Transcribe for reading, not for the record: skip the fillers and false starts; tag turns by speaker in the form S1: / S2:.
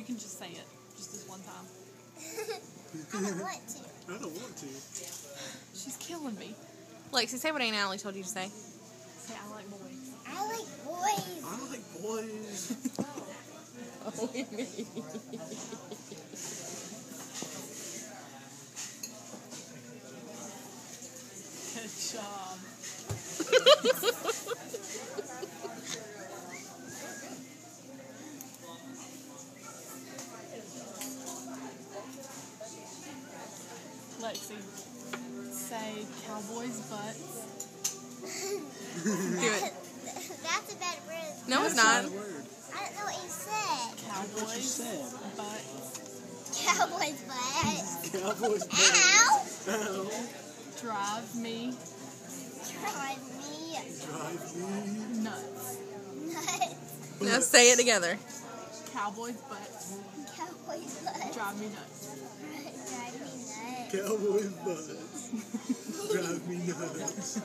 S1: You can just say it. Just this one time.
S2: I don't want to.
S3: I don't want to.
S1: She's killing me.
S4: Lexi, say what Aunt Allie told you to say.
S1: Say, I like boys.
S2: I like boys.
S3: I like boys.
S4: Oh, me.
S1: Good job. Lexi, say cowboys' butts.
S4: Do it.
S2: That's a bad word.
S4: No, it's
S3: That's
S4: not.
S3: a word.
S2: I don't know what you said.
S1: Cowboys'
S3: you said.
S1: butts.
S2: Cowboys' butt.
S3: Cowboys.
S2: Ow!
S3: Ow.
S1: Drive me
S2: Drive me
S3: Drive me.
S1: nuts.
S2: nuts.
S4: Now say it together.
S1: Cowboys' butts.
S2: Cowboys' butt.
S1: Drive me nuts.
S2: Drive me nuts.
S3: Cowboys butts. Drive me nuts.